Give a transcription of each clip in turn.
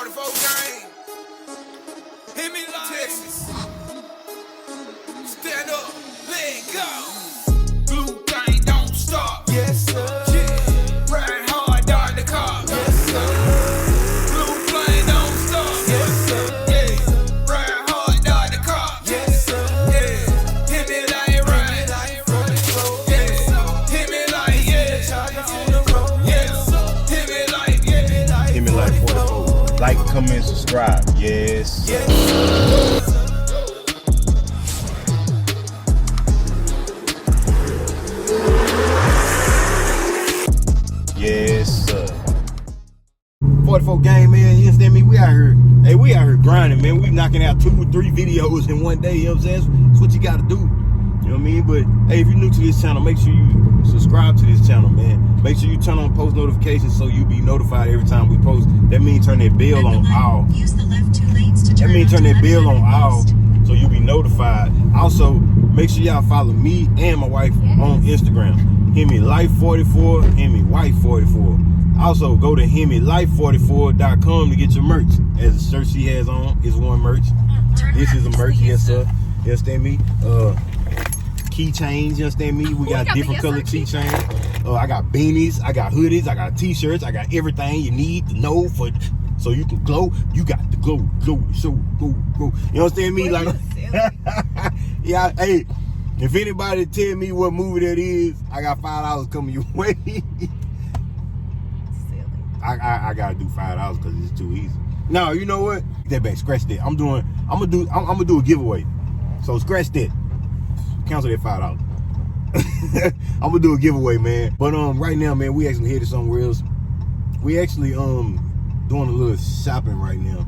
44 gang. Hemi Texas. Stand up, let go. Blue thing don't stop. Yes, sir. Yeah. Ride hard, dodge the car. Yes, sir. Blue flame don't stop. Yes, sir. Yeah. Ride hard, dodge the car. Yes, sir. Yeah. Hemi like ride. Yeah. Hemi like yeah. Hemi like 44. Like, comment, subscribe. Yes. Yes, sir. 44 gang, man. You understand me? We out here. Hey, we out here grinding, man. We knocking out 2 or 3 videos in one day. You know what I'm saying? That's what you got to do. You know what I mean? But hey, if you're new to this channel, make sure you subscribe to this channel, man. Make sure you turn on post notifications so you'll be notified every time we post. That means turn that bell on all. Use the left 2 lanes to turn. That means turn that bell on all so you'll be notified. Also, make sure y'all follow me and my wife on Instagram. Hemi-Life44, Hemi-Wife44. Also, go to Hemi-Life44.com to get your merch. As the shirt she has on is one merch. This is a merch, yes sir. You understand me? Keychains, you understand me? We got different color keychains. I got beanies, I got hoodies, I got t-shirts, I got everything you need to know for so you can glow. You got the glow, so go. You understand me? Like, yeah, hey. If anybody tell me what movie that is, I got $5 coming your way. I gotta do $5 because it's too easy. No, you know what? That back, scratch that. I'm gonna do a giveaway. So scratch that. Cancel that $5. I'm gonna do a giveaway, man. But right now, man, we actually headed somewhere else. We actually doing a little shopping right now.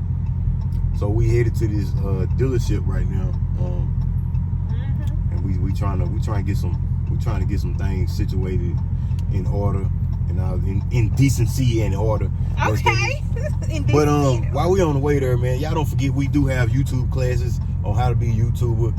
So we headed to this dealership right now. We trying to get some things situated in order and in decency and order. Okay. But while we on the way there, man, y'all don't forget we do have YouTube classes on how to be a YouTuber.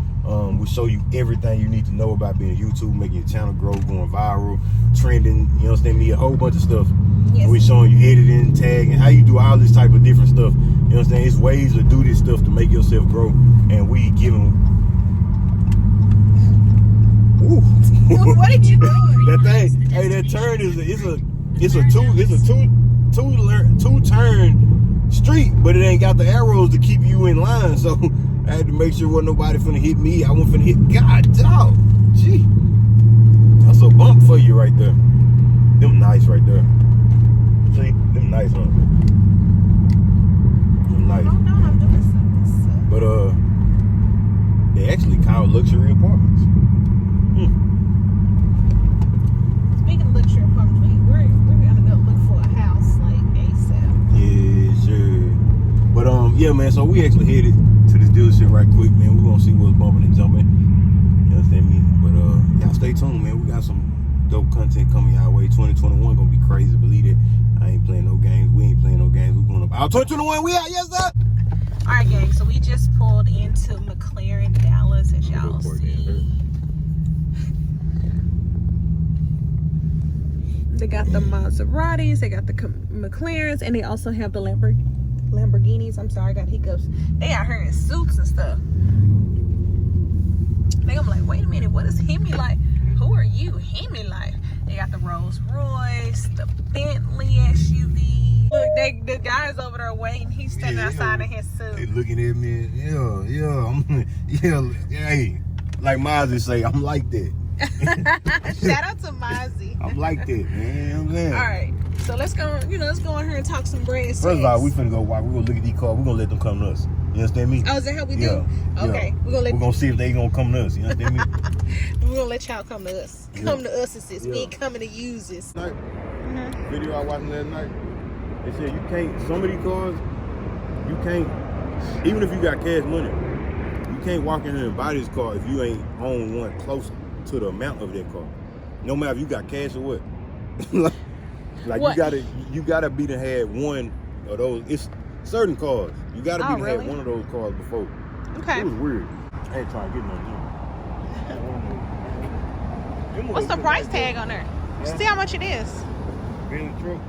We show you everything you need to know about being a YouTuber, making your channel grow, going viral, trending. You understand me? A whole bunch of stuff. Yes. We showing you editing, tagging, how you do all this type of different stuff. You understand? It's ways to do this stuff to make yourself grow, and we giving. What did you do? That thing, hey, that turn is a two turn street, but it ain't got the arrows to keep you in line. So I had to make sure wasn't nobody finna hit me. I wasn't finna hit God, dog. Gee, that's a bump for you right there. Them nice right there. See, them nice, huh? Them nice. Oh no, I'm doing something. But they actually called luxury apartments. Speaking of luxury apartments, we're gonna go look for a house like ASAP. Yeah, sure. But yeah, man. So we actually headed to this dealership right quick, man. We're gonna see what's bumping and jumping. You understand me? But y'all stay tuned, man. We got some dope content coming our way. 2021 gonna be crazy. Believe it. I ain't playing no games. We ain't playing no games. We going up. 2021. We out. Yes, sir. All right, gang. So we just pulled into McLaren, Dallas, as y'all see. They got the Maseratis, they got the McLarens, and they also have the Lamborghinis. I'm sorry, I got hiccups. They out here in suits and stuff. They gonna be like, wait a minute, what is Hemi like? Who are you? Hemi like? They got the Rolls Royce, the Bentley SUV. Look, the guy's over there waiting. He's standing outside in his suit. They looking at me. Yeah. Hey, like Mozzie say, I'm like that. Shout out to Mozzie. I'm like that, man. All right, so let's go. Let's go in here and talk some bread. First of all, we finna go walk. We're gonna look at these cars. We're gonna let them come to us. You understand me? Oh, is that how we do? Yeah. Okay, yeah. We're gonna see if they gonna come to us. You understand me? We're gonna let y'all come to us. Come to us, assist. We ain't coming to use this. Video I watched last night. They said you can't. Some of these cars, you can't. Even if you got cash money, you can't walk in here and buy this car if you ain't own one close to the amount of that car. No matter if you got cash or what. like what? you gotta be to have one of those. It's certain cars. You gotta be to have one of those cars before. Okay. It was weird. I ain't trying to get no. What's the price tag on there? Yeah. See how much it is. Being the truck.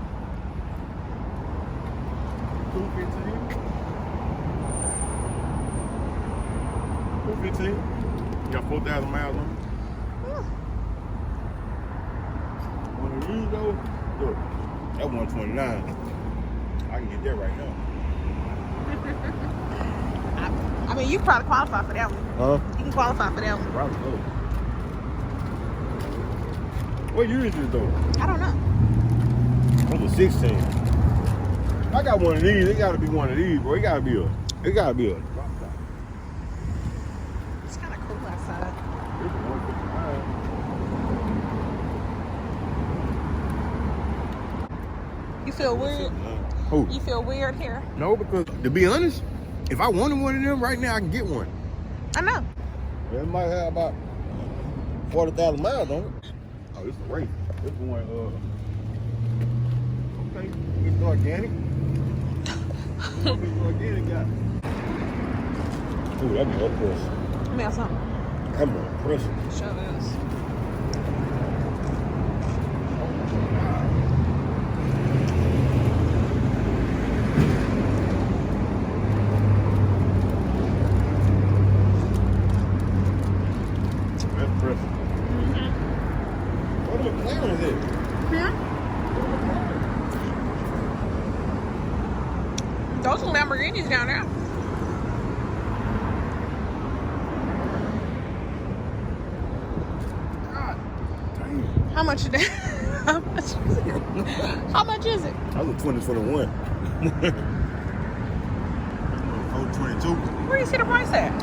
$215. You got 4,000 miles on it. One of these though, look, that 129. I can get that right now. I mean, you probably qualify for that one. Huh? You can qualify for that one. Probably so. What year is this though? I don't know. Over 16. I got one of these. It gotta be one of these, bro. It gotta be a. It's kind of cool outside. It's a 159. You feel weird? Who? You feel weird here? No, because to be honest, if I wanted one of them right now, I can get one. I know. It might have about 40,000 miles on it. Oh, this is a race. This one, okay, it's organic. It's organic guy. Ooh, that be impressive. Let me have something. That be impressive. Sure is. That's impressive. What a McLaren is it? Those are Lamborghinis down there. God damn. How much is that? How much is it? How much is it? I was 2021. I was 22. Where you see the price at?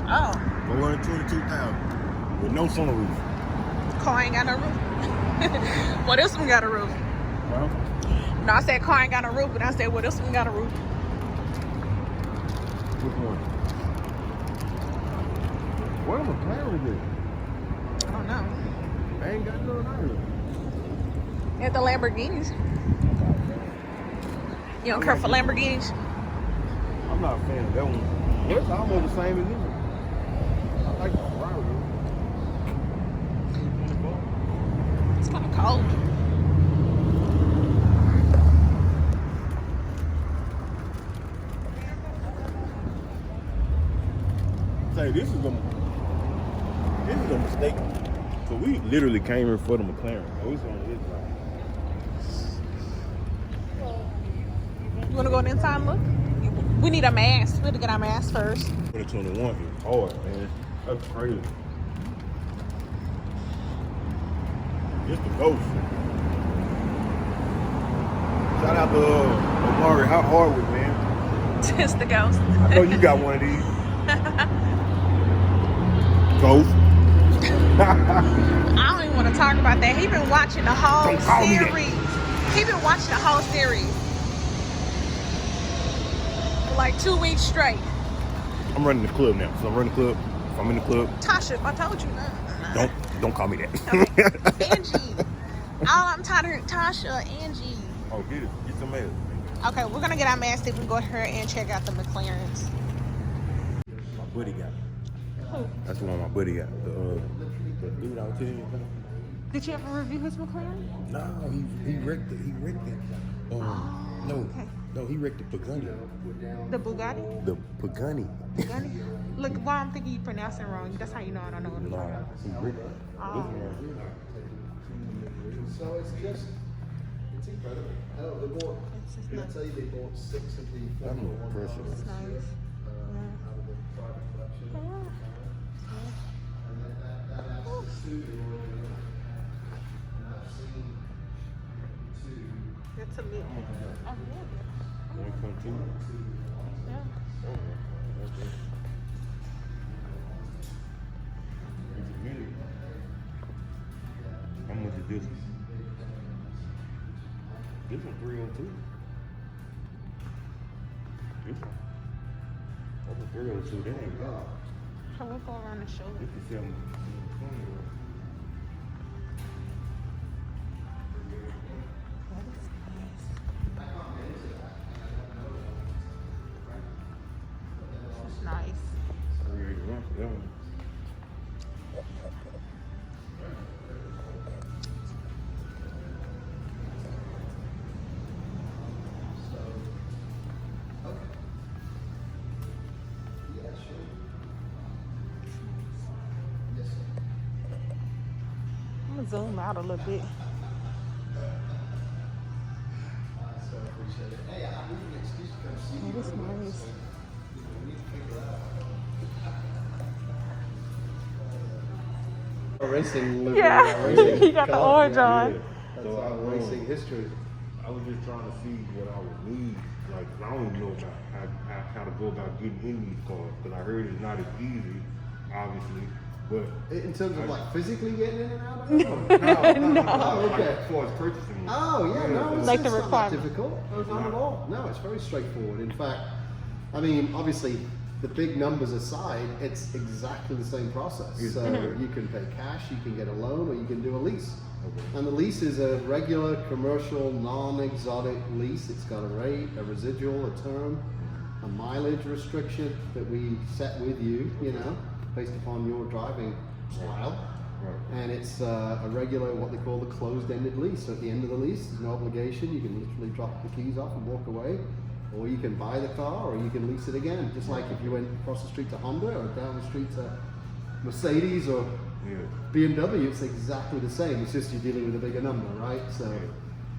Oh, 422,000 with no sunroof. car ain't got no roof. Well, this one got a roof. Huh? No, I said car ain't got no roof, but I said, well, this one got a roof. Which one? What a McLaren is it? I don't know. They ain't got none either. At the Lamborghinis. You don't care for Lamborghinis? I'm not a fan of that one. It's almost the same as this one. I like the Ferrari. It's kind of cold. Say this is a mistake. So we literally came here for the McLaren. So it's on this side. You want to go inside and look? We need a mask. We have to get our mask first. 2021 is hard, man. That's crazy. Just the ghost. Shout out to Omari. How hard was, man? It's the ghost. I know you got one of these. Ghost. I don't even want to talk about that. He been watching the whole Don't call me that. series. He been watching the whole series for like 2 weeks straight. I'm running the club now. So I'm running the club. If I'm in the club, Tasha, I told you. don't call me that. Angie. All I'm tired of Tasha, Angie. Oh, get it. Get some ass. Okay, we're gonna get our mask if we go here and check out the McLarens. My buddy got it. Who? That's the one my buddy got. The dude I was telling you about. Did you ever review his McLaren? No, he wrecked it. He wrecked it. No, okay. no, he wrecked the Pagani. The Bugatti? The Pagani. Bugatti? Look, why I'm thinking you pronounce it wrong. That's how you know I don't know what I'm talking about. He wrecked it. Oh. This one right here. So it's just, it's incredible. Hell, they bought, It's just I nice. tell you, they bought 6 of the That's Formula no 1 pressure. cars It's nice. out of the private collection. And then that adds to the studio. And I've seen 2. That's a little. Oh, yeah. 1.2. Yeah. How much is this? This one 302. This one. That's a 302. That ain't bad. So we'll go around the shoulder. This is 720. This is nice. 381 for that one. zoom out a little bit. So I appreciate it. Hey, I need an excuse to come see you. It is nice. We need to figure out. Racing livery, Yeah, racing you got the car, orange on. That's So our racing history. I was just trying to see what I would need. Like, I don't even know about how to go about getting in these cars, because I heard it's not as easy, obviously. But In terms of like physically getting in and out of it? no. Oh, okay. Like, as far as purchasing them. Oh, yeah, no, it's, Like it's the not that requirement. difficult. Not at all. No, it's very straightforward. In fact, I mean, obviously, the big numbers aside, it's exactly the same process. So you can pay cash, you can get a loan, or you can do a lease. Okay. And the lease is a regular, commercial, non-exotic lease. It's got a rate, a residual, a term, a mileage restriction that we set with you, you know, based upon your driving style. Right. And it's a regular, what they call the closed-ended lease. So at the end of the lease, there's no obligation. You can literally drop the keys off and walk away. Or you can buy the car, or you can lease it again. Just like if you went across the street to Honda, or down the street to Mercedes, or BMW, it's exactly the same. It's just you're dealing with a bigger number, right? So,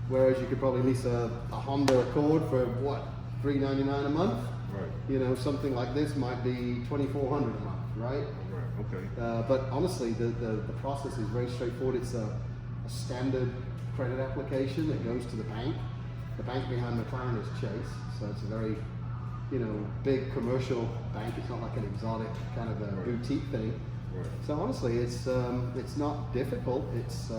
whereas you could probably lease a Honda Accord for what, $399 a month? Right. You know, something like this might be $2,400 a month, right? Right. Okay. But honestly, the process is very straightforward. It's a standard credit application that goes to the bank. The bank behind McLaren is Chase, so it's a very, you know, big commercial bank. It's not like an exotic kind of a boutique thing. Right. So honestly, it's not difficult. It's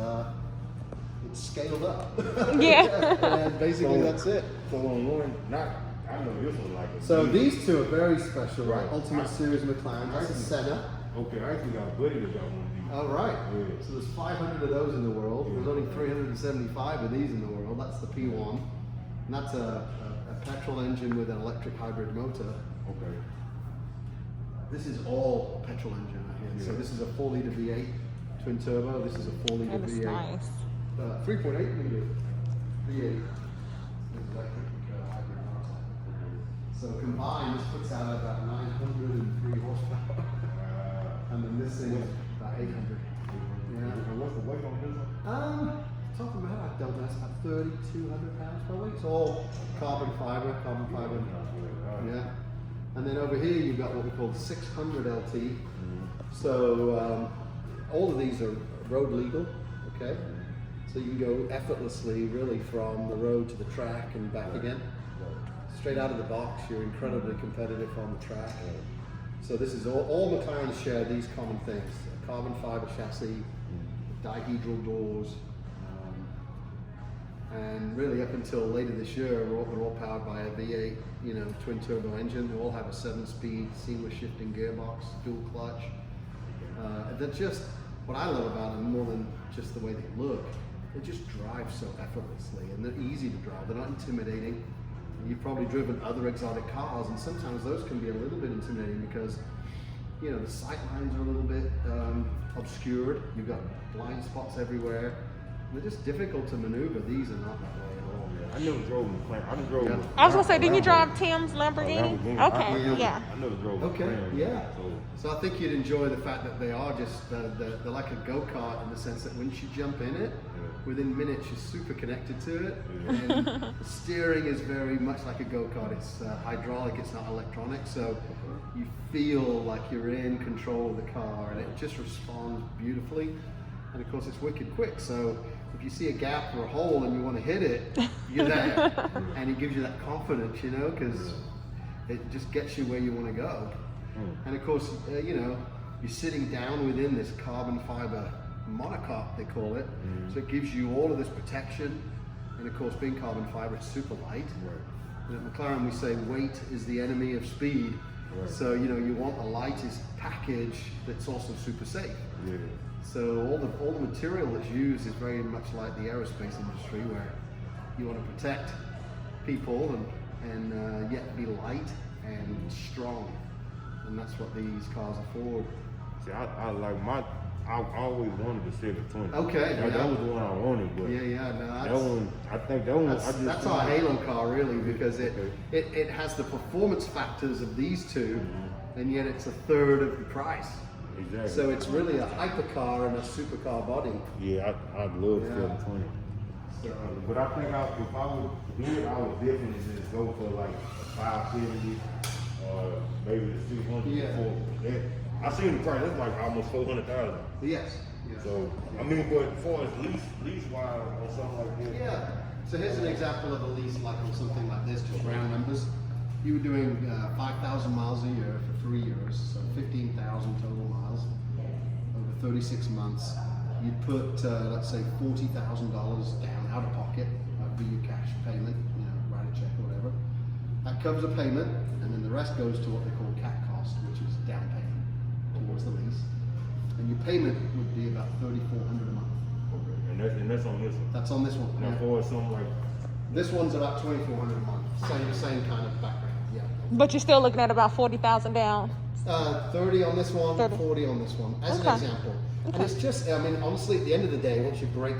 scaled up. Yeah. And basically, that's it. So on one, I know this one like a So Jeep. these two are very special, Right. Ultimate Series McLaren. That's a Senna. Okay, I actually got a buddy that got one of these. All right. Yeah. So there's 500 of those in the world. There's only 375 of these in the world. That's the P1. And that's a petrol engine with an electric hybrid motor. Okay. This is all petrol engine right here. So Yeah. this is a 4-liter V8 twin turbo. This is a 4-liter That is V8. nice. 3.8 liter V8 with electric hybrid motor. So combined, this puts out about 903 horsepower. And then this thing is about 800. Yeah. And what's the weight on this one? Top of my head, I don't know. It's about 3,200 pounds probably. It's all carbon fiber. Yeah. And then over here you've got what we call the 600 LT. So all of these are road legal. Okay. So you can go effortlessly, really, from the road to the track and back again. Straight out of the box, you're incredibly competitive on the track. So this is all McLarens share these common things: a carbon fiber chassis, dihedral doors, and really up until later this year, they're all powered by a V8, you know, twin turbo engine. They all have a 7-speed seamless shifting gearbox, dual clutch. They're just what I love about them more than just the way they look. They just drive so effortlessly, and they're easy to drive. They're not intimidating. You've probably driven other exotic cars, and sometimes those can be a little bit intimidating because, you know, the sight lines are a little bit obscured. You've got blind spots everywhere. They're just difficult to maneuver. These are not that way at all. I never drove McLaren. I just drove. Yeah. I was gonna say, didn't you drive Tim's Lamborghini? Lamborghini. Okay, yeah. I never drove Okay, McLaren. yeah. So I think you'd enjoy the fact that they are just, they're like a go-kart in the sense that once you jump in it, within minutes you're super connected to it. And the steering is very much like a go-kart. It's hydraulic, it's not electronic. So you feel like you're in control of the car, and it just responds beautifully. And of course it's wicked quick. So if you see a gap or a hole and you want to hit it, you're there. And it gives you that confidence, you know, because it just gets you where you want to go. And of course, you know, you're sitting down within this carbon fiber monocoque, they call it. So it gives you all of this protection. And of course, being carbon fiber, it's super light. And at McLaren, we say weight is the enemy of speed. So, you know, you want the lightest package that's also super safe. So all the material that's used is very much like the aerospace industry, where you want to protect people and yet be light and strong. And that's what these cars afford. See, I like I always wanted to Civic 20. Okay, That was the one I wanted, but no, that one, I think that one. that's our Halo car, really, because it has the performance factors of these two, and yet it's a third of the price. Exactly. So it's really a hypercar and a supercar body. Yeah, I'd love 720. So, But I think if I would do it, I would definitely just go for like a 570 or maybe the 600. Yeah. I seen the price. That's like almost 400,000. yes. So I mean, but as far as lease wise or something like that. Yeah. So here's an example of a lease like on something like this, just round numbers. You were doing 5,000 miles a year for 3 years, so 15,000 total miles over 36 months. You'd put, let's say, $40,000 down out of pocket. That would be your cash payment, write a check or whatever. That covers a payment, and then the rest goes to what they call CAT cost, which is down payment towards the lease. And your payment would be about $3,400 a month. Okay. And that's on this one. That's on this one. Now for something like this one's about $2,400 a month. Same kind of background. Yeah. But you're still looking at about 40,000 down. 30 on this one, 30. 40 on this one, as Okay. an example. And it's just, I mean, honestly, at the end of the day, once you break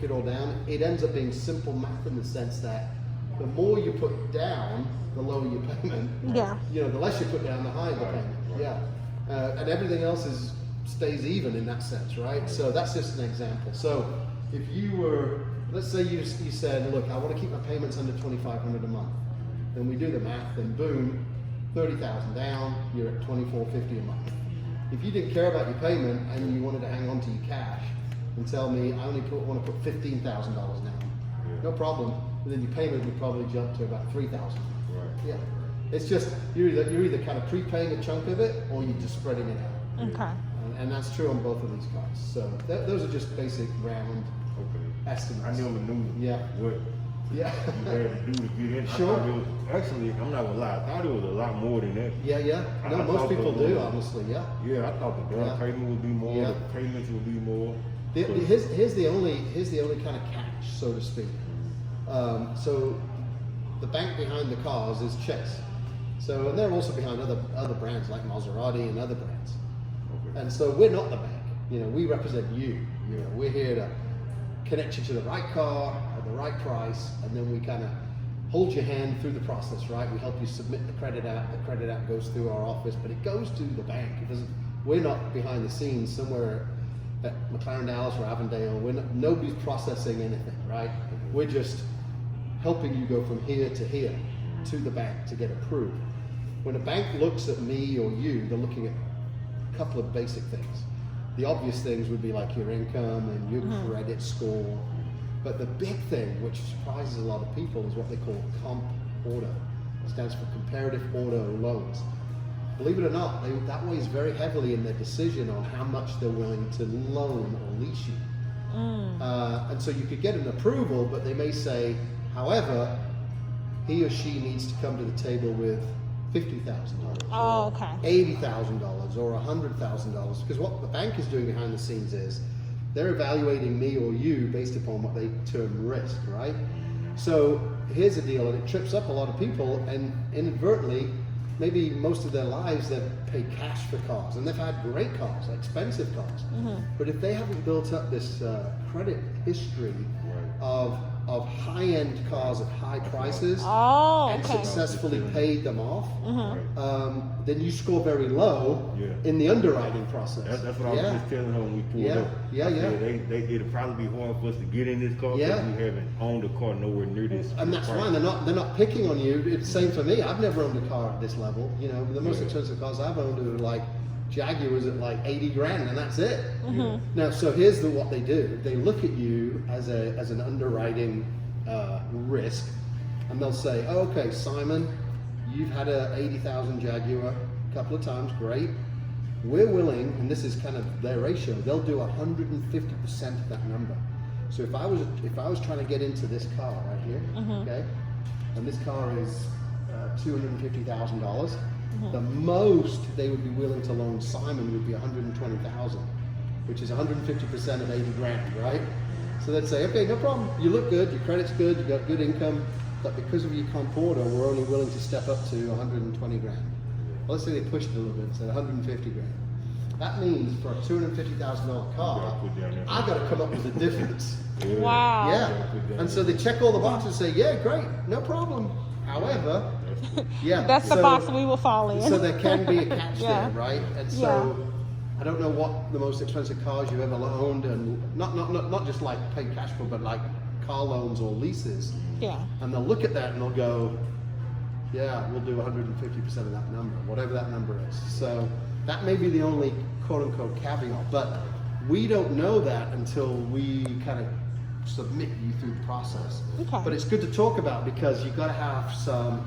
it all down, it ends up being simple math in the sense that the more you put down, the lower your payment. Yeah. The less you put down, the higher the payment. Yeah. And everything else stays even in that sense, right? So that's just an example. So if you were, let's say you said, look, I want to keep my payments under $2,500 a month. Then we do the math, and boom, 30,000 down, you're at $2,450 a month. If you didn't care about your payment and you wanted to hang on to your cash and tell me I only want to put $15,000 down, no problem. But then your payment would probably jump to about $3,000. Right. Yeah. It's just you're either kind of prepaying a chunk of it or you're just spreading it out. Okay. And that's true on both of these cars. So those are just basic round estimates. I never knew what you had to do to get in. Sure. I thought it was, actually, I'm not gonna lie, I thought it was a lot more than that. Yeah. No, I most thought people the- do, honestly. Yeah. Yeah, I thought the down payment would be more, Yeah. the payments would be more. Here's the only kind of catch, so to speak. So the bank behind the cars is Chase. So and they're also behind other brands like Maserati and other brands. Okay. And so we're not the bank. We represent you. We're here to connect you to the right car at the right price, and then we kind of hold your hand through the process, right? We help you submit the credit app. The credit app goes through our office, but it goes to the bank. It doesn't. We're not behind the scenes somewhere at McLaren Dallas or Avondale. Nobody's processing anything, right? We're just helping you go from here to here to the bank to get approved. When a bank looks at me or you, they're looking at a couple of basic things. The obvious things would be like your income and your credit score. But the big thing, which surprises a lot of people, is what they call comp auto. It stands for comparative auto loans. Believe it or not, that weighs very heavily in their decision on how much they're willing to loan or lease you. And so you could get an approval, but they may say, however, he or she needs to come to the table with $50,000. Oh, okay. $80,000 or $100,000, because what the bank is doing behind the scenes is they're evaluating me or you based upon what they term risk, right? So here's the deal, and it trips up a lot of people, and inadvertently, maybe most of their lives they've paid cash for cars, and they've had great cars, expensive cars. But if they haven't built up this credit history of high-end cars at high prices and successfully paid them off, then you score very low in the underwriting process. That's what I was just telling her when we pulled up. It'll probably be hard for us to get in this car because we haven't owned a car nowhere near this. And that's fine. They're not picking on you. It's the same for me. I've never owned a car at this level. The most expensive cars I've owned are like Jaguars at like 80 grand, and that's it. Now, so here's what they do. They look at you as an underwriting risk, and they'll say, oh, okay, Simon, you've had a 80,000 Jaguar a couple of times, great. We're willing, and this is kind of their ratio, they'll do 150% of that number. So if I was trying to get into this car right here, okay, and this car is $250,000, the most they would be willing to loan Simon would be $120,000, which is 150% of 80 grand, right? So they'd say, okay, no problem. You look good, your credit's good, you got good income, but because of your comp auto, we're only willing to step up to 120 grand. Well, let's say they pushed it a little bit, so 150 grand. That means for a $250,000 car, I got to come up with a difference. Wow. Yeah. And so they check all the boxes and say, yeah, great, no problem. However, that's the box we will fall in. So there can be a catch there, right? And so I don't know what the most expensive cars you've ever owned, and not just like paid cash for, but like car loans or leases. Yeah. And they'll look at that and they'll go, yeah, we'll do 150% of that number, whatever that number is. So that may be the only quote unquote caveat, but we don't know that until we kind of submit you through the process. Okay. But it's good to talk about because you've got to have some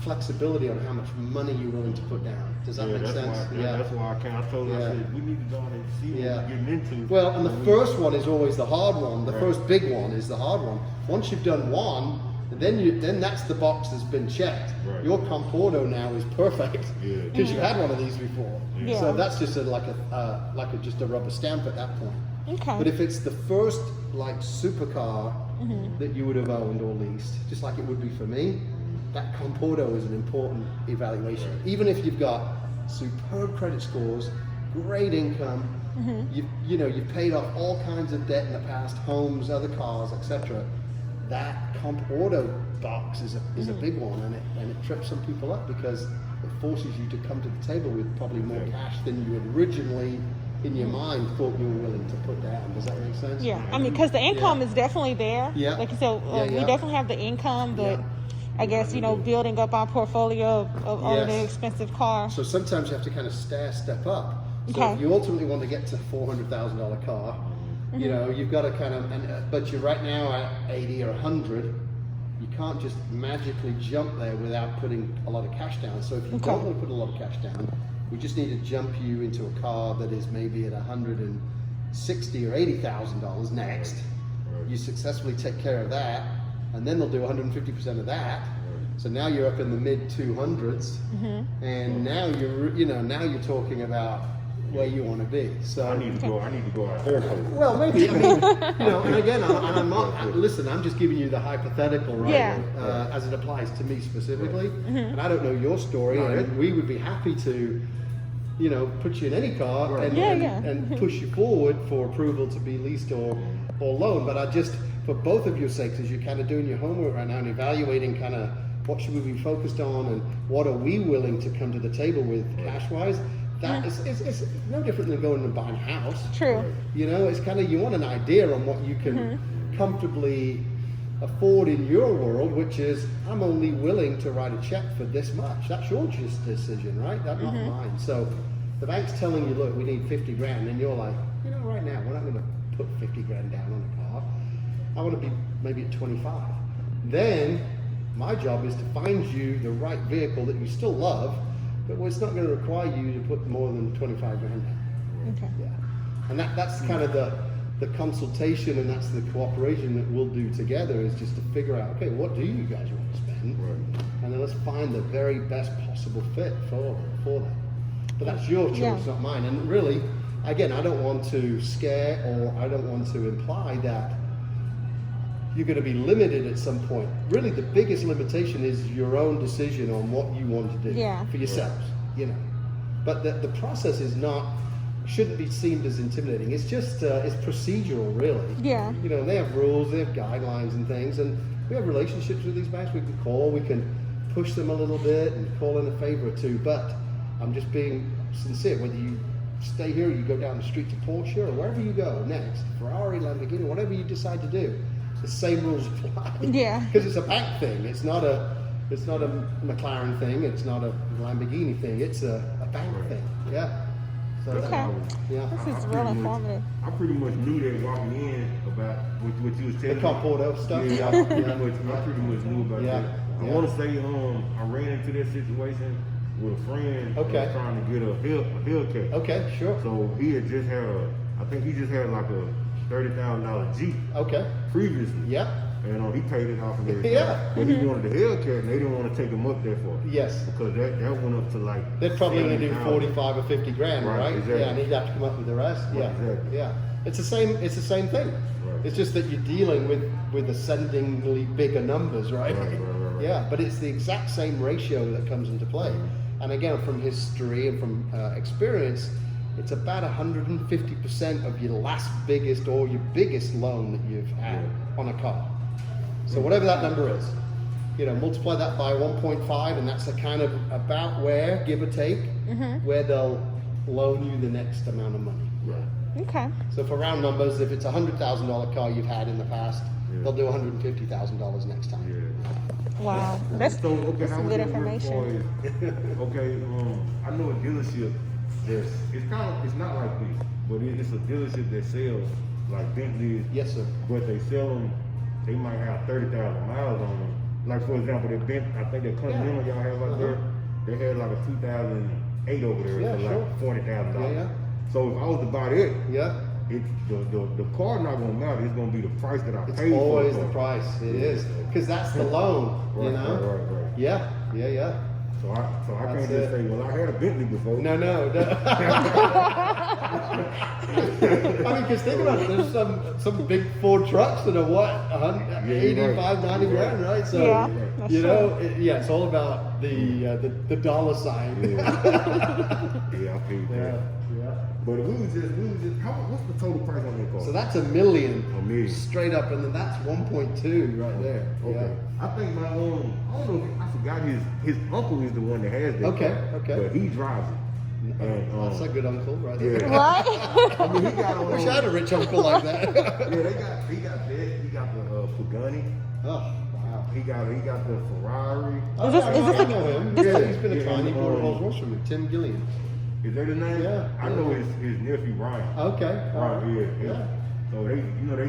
flexibility on how much money you're willing to put down. Does that make sense? That's why I told her, I said, we need to go and see what we're getting into. Well, and the first one is always the hard one. The first big one is the hard one. Once you've done one, then that's the box that's been checked. Right. Your Comporto now is perfect because you had one of these before. Yeah. So that's just just a rubber stamp at that point. Okay. But if it's the first like supercar that you would have owned or leased, just like it would be for me, that Comporto is an important evaluation. Even if you've got superb credit scores, great income, you've paid off all kinds of debt in the past, homes, other cars, etc. That Comporto box is a big one, and it trips some people up because it forces you to come to the table with probably more cash than you had originally in your mind thought you were willing to put down. Does that make sense? Yeah, I mean, because the income is definitely there. Yeah. Like you said, we definitely have the income, but I guess, building up our portfolio of all the expensive cars. So sometimes you have to kind of step up. So if you ultimately want to get to $400,000 car, you've got to kind of, but you're right now at 80 or 100, you can't just magically jump there without putting a lot of cash down. So if you don't want to put a lot of cash down, we just need to jump you into a car that is maybe at $160,000 or $80,000 next. You successfully take care of that, and then they'll do 150% of that. So now you're up in the mid 200s, and now you're talking about where you want to be. So I need to go out there. Well, maybe. I mean, and again, I'm not. Listen, I'm just giving you the hypothetical, right? As it applies to me specifically, and I don't know your story, and we would be happy to, put you in any car and push you forward for approval to be leased or loan. But I just, for both of your sakes, as you're kind of doing your homework right now and evaluating kind of what should we be focused on and what are we willing to come to the table with cash-wise. That it's no different than going and buying a house. True. It's kind of, you want an idea on what you can comfortably afford in your world, which is, I'm only willing to write a check for this much. That's your decision, right? That's not mine. So the bank's telling you, look, we need 50 grand, and you're like, right now, we're not going to put 50 grand down on a car. I want to be maybe at 25. Then my job is to find you the right vehicle that you still love, but it's not going to require you to put more than 25 grand down. Okay. Yeah. And that's kind of the consultation, and that's the cooperation that we'll do together, is just to figure out, okay, what do you guys want to spend? Right. And then let's find the very best possible fit for that. But that's your choice, not mine. And really, again, I don't want to scare, or I don't want to imply that you're going to be limited at some point. Really, the biggest limitation is your own decision on what you want to do for yourselves. But the process is shouldn't be seen as intimidating. It's just it's procedural, really. Yeah. They have rules, they have guidelines and things, and we have relationships with these banks. We can call, we can push them a little bit and call in a favor or two. But I'm just being sincere. Whether you stay here, or you go down the street to Porsche, or wherever you go next, Ferrari, Lamborghini, whatever you decide to do, the same rules apply. Yeah. Because it's a bank thing. It's not a McLaren thing. It's not a Lamborghini thing. It's a bank thing. Yeah. So This is real informative. I pretty much knew that walking in about what you was telling me. The Comporto stuff. Yeah, I pretty much knew about that. I want to say I ran into that situation with a friend trying to get a haircut. Okay, sure. So he had just had I think he just had like a $30,000 Jeep. Okay. Previously. Yeah. And he paid it off and everything. Yeah. But he wanted the haircut, and they didn't want to take him up there for it. Yes. Because that went up to like. They're probably going to do 45 or 50 grand, right? Exactly. Yeah, and he'd have to come up with the rest. Yeah. Exactly. Yeah. It's the same thing. Right. It's just that you're dealing with ascendingly bigger numbers, right? Right. Yeah. But it's the exact same ratio that comes into play. And again, from history and from experience, it's about 150% of your last biggest or your biggest loan that you've had on a car. So whatever that number is, multiply that by 1.5, and that's a kind of about where, give or take, where they'll loan you the next amount of money. Yeah. Okay. So for round numbers, if it's a $100,000 car you've had in the past, they'll do $150,000 next time. Wow, that's So, okay, how some would good it work information. for okay, I know a dealership that's, it's not like this, but it's a dealership that sells like Bentleys. Yes, sir. But they sell them, they might have 30,000 miles on them. Like for example, I think that Continental y'all have out there, they had like a 2008 over there for like $40,000. Yeah. So if I was to buy it, Yeah. it's the car not gonna matter. It's gonna be the price that I It's paid for. always the price. It is. Because that's the loan, you know? Right. Yeah. So I can't That's just it. say, well, I had a Bentley before. No. I mean, because think about it. There's some big Ford trucks that are what, 85, 90 grand, right? So, Yeah, that's you know, it's all about the dollar sign. Yeah, I paid that. Yeah. But we was just, what's the total price on that car? So that's $1 million. $1 million. Straight up, and then that's 1.2 right there. Okay. Yeah. I think my I don't know. I forgot his uncle is the one that has that. Okay, car, okay. But he drives it. And, That's a good uncle, right there. Yeah. What? I mean, he got on. Wish I had a rich uncle like that. Yeah, he got that. He got the Pagani. Oh, wow. He got the Ferrari. Is this I know him. this Yeah, a- he's been a client. He bought a Rolls Royce from me. Tim Gillian. Is that his name? Yeah. I know his nephew Ryan. Okay. Right. Yeah. So they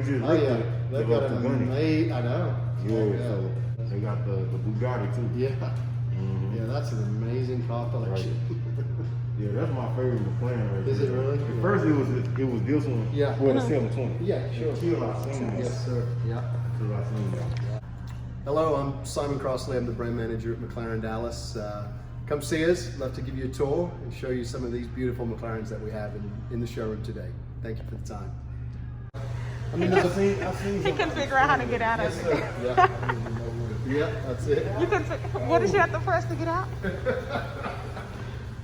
just. Oh yeah, they got an Pagani. amazing. I know. Yeah. So they got the Bugatti too. Yeah. Mhm. Yeah, that's an amazing car collection. Yeah, that's my favorite McLaren. Right Is there. it really? At first it was this one. Yeah. Well, the 720. Yeah, sure. Until I seen it. Yes, sir. Yeah. Until I seen that. Hello, I'm Simon Crossley. I'm the brand manager at McLaren Dallas. Come see us. Love to give you a tour and show you some of these beautiful McLarens that we have in the showroom today. Thank you for the time. I mean, I've seen He can figure out how to get out of it. Yeah. Yeah, that's it. You can. What did you have to press to get out?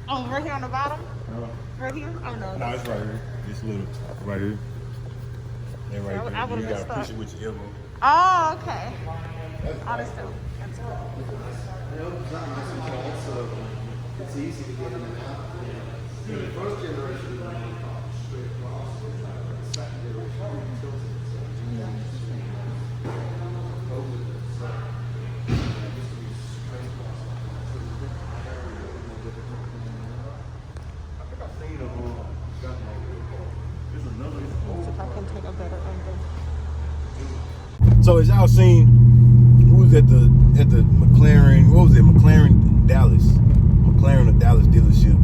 Oh, right here on the bottom. Right here. Oh no. No, it's right here. This little right here. And right I there. would've You gotta messed up. push it with your elbow. Oh, okay. Oh, that's dope. That's cool. So it's easy to get in and out. The first generation straight across. The second generation tilted. Let's see if I can take a better angle. So as y'all seen, who was at the McLaren? What was it? McLaren Dallas dealership.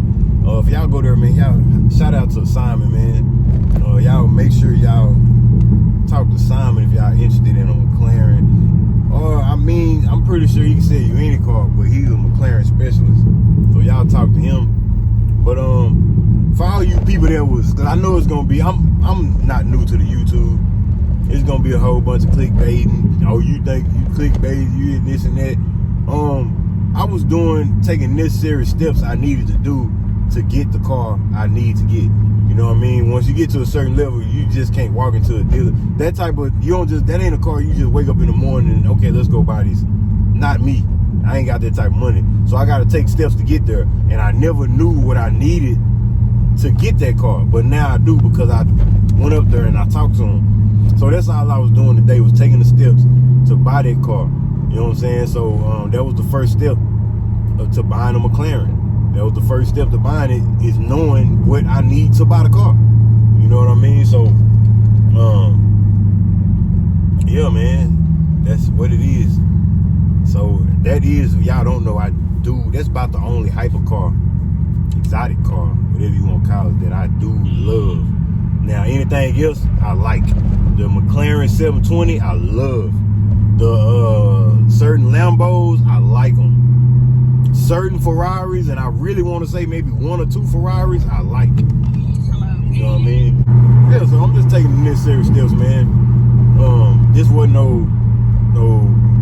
If y'all go there, man, y'all shout out to Simon, man. Y'all make sure y'all talk to Simon if y'all interested in a McLaren. Or I mean, I'm pretty sure he can sell you any car, but he's a McLaren specialist. So y'all talk to him. But for all you people that was, cause I know it's gonna be, I'm not new to the YouTube. It's gonna be a whole bunch of clickbaiting. Oh, you think you clickbait, you this and that. I was taking necessary steps I needed to do to get the car I need to get. You know what I mean? Once you get to a certain level, you just can't walk into a dealer. That ain't a car you just wake up in the morning and, okay, let's go buy this. Not me. I ain't got that type of money. So I gotta take steps to get there. And I never knew what I needed to get that car. But now I do, because I went up there and I talked to him. So that's all I was doing today, was taking the steps to buy that car. You know what I'm saying? So that was the first step to buying a McLaren. That was the first step to buying it, is knowing what I need to buy the car. You know what I mean? So, yeah, man, that's what it is. So that is, if y'all don't know, that's about the only hypercar, exotic car, whatever you want to call it, that I do love. Now, anything else, I like. The McLaren 720, I love. The certain Lambos, I like them. Certain Ferraris, and I really want to say maybe 1 or 2 Ferraris, I like. You know what I mean? Yeah, so I'm just taking the necessary steps, man. This wasn't no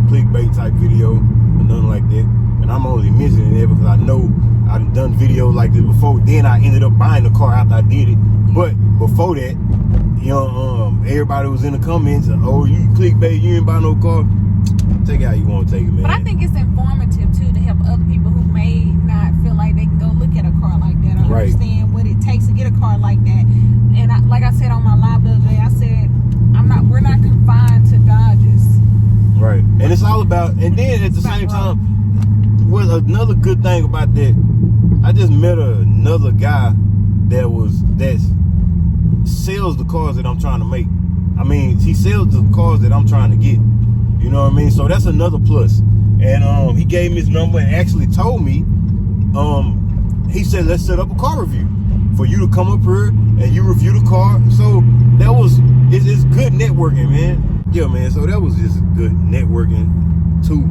clickbait type video or nothing like that. And I'm only mentioning it because I know I've done videos like this before. Then I ended up buying the car after I did it. But before that, you know, everybody was in the comments, oh, you clickbait, you ain't buy no car. Take it how you want to take it, man. But I think it's informative too to help other people who may not feel like they can go look at a car like that or Right. understand what it takes to get a car like that. And like I said on my live the other day, I said we're not confined to Dodges. Right. And it's all about, and then at the same time, what another good thing about that, I just met another guy that sells the cars that I'm trying to make. I mean, he sells the cars that I'm trying to get. You know what I mean? So that's another plus. And he gave me his number and actually told me, he said, let's set up a car review for you to come up here and you review the car. So that was, it's good networking, man. Yeah, man. So that was just good networking too,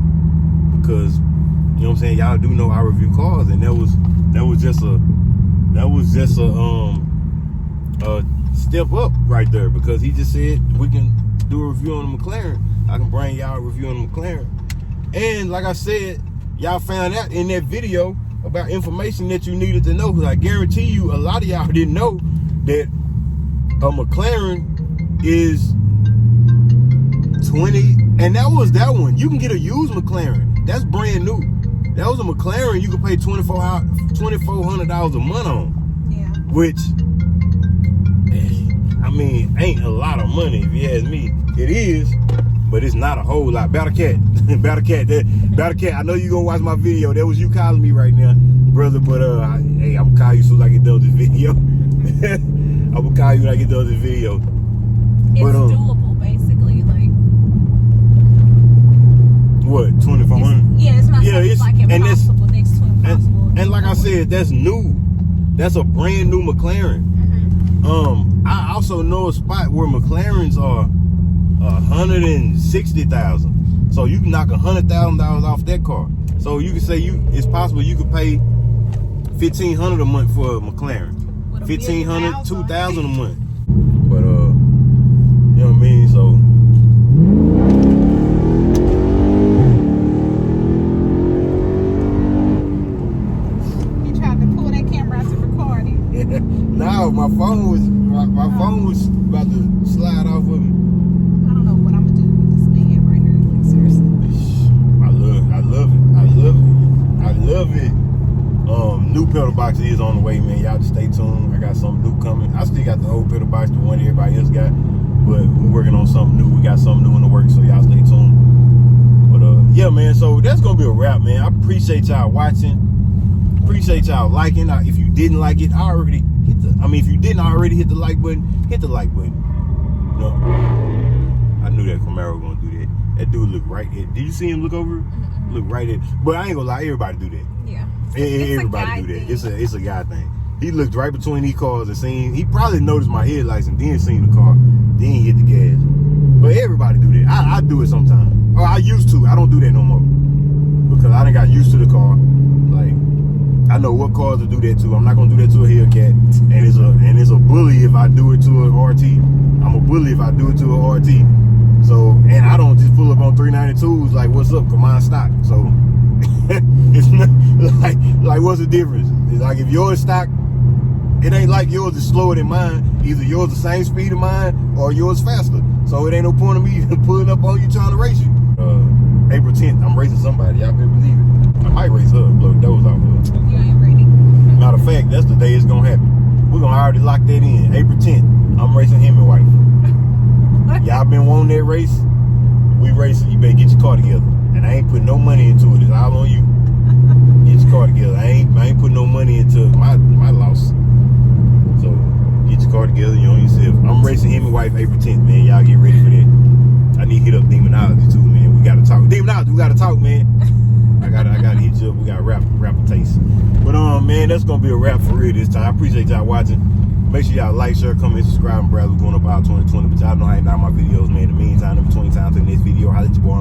because, you know what I'm saying, y'all do know I review cars, and that was just a step up right there, because he just said we can do a review on the McLaren. I can bring y'all a review on the McLaren. And like I said, y'all found out in that video about information that you needed to know, because I guarantee you a lot of y'all didn't know that a McLaren is 20, and that was that one. You can get a used McLaren. That's brand new. That was a McLaren you could pay $2,400 a month on. Yeah. Which, I mean, ain't a lot of money if you ask me. It is, but it's not a whole lot. Battle Cat, I know you gonna watch my video. That was you calling me right now, brother. But hey, I'm gonna call you as soon as I get done with this video. I'm gonna call you when I get done with this video. It's doable, basically. Like what, 2,400? Yeah, it's not it's like impossible. Next to impossible. And like I said, that's new. That's a brand new McLaren. Mm-hmm. I also know a spot where McLarens are 160,000. So you can knock $100,000 off that car. So you can say it's possible you could pay $1,500 a month for a McLaren. $1,500, $2,000 a month. But you know what I mean? So he tried to pull that camera out to record it. no, my phone was about to slide off of me. I don't know what I'm gonna do with this man right here. Like, seriously. I love it. New pedal box is on the way, man. Y'all just stay tuned. I got something new coming. I still got the old pedal box, the one everybody else got, but we're working on something new. We got something new in the works, so y'all stay tuned. But yeah, man. So that's gonna be a wrap, man. I appreciate y'all watching. Appreciate y'all liking. If you didn't like it, if you didn't already hit the like button, hit the like button. You know, I knew that Camaro was gonna do that. That dude looked right at. Did you see him look over? Mm-hmm. Look right at. But I ain't gonna lie, everybody do that. Yeah. Everybody do that. It's a guy thing. He looked right between these cars and seen. He probably noticed my headlights and then seen the car. Then he hit the gas. But everybody do that. I do it sometimes. Or I used to. I don't do that no more, because I done got used to the car. Like, I know what cars to do that to. I'm not gonna do that to a Hellcat. And it's a bully if I do it to a RT. I'm a bully if I do it to a RT. So, and I don't just pull up on 392s like, what's up, come on, stock. So it's not like what's the difference? It's like if yours stock, it ain't like yours is slower than mine. Either yours the same speed of mine or yours faster. So it ain't no point of me pulling up on you trying to race you. April 10th, I'm racing somebody. Y'all better believe it. I might race her and blow the doors off her. You ain't ready. Matter of fact, that's the day it's gonna happen. We're gonna already lock that in. April 10th, I'm racing Hemiwife. Y'all been wanting that race? We racing. You better get your car together. And I ain't putting no money into it. It's all on you. Get your car together. I ain't putting no money into my loss. So get your car together. You on yourself. I'm racing Hemiwife April 10th, man. Y'all get ready for that. I need to hit up Demonology too, man. We gotta talk. Demonology, we gotta talk, man. I gotta hit you up. We gotta rap a taste. But man, that's gonna be a wrap for real this time. I appreciate y'all watching. Make sure y'all like, share, comment, subscribe, and browse. We're going up out 2020. But y'all know how I end all my videos, man. In the meantime, in between time to the next video, holla at your boy.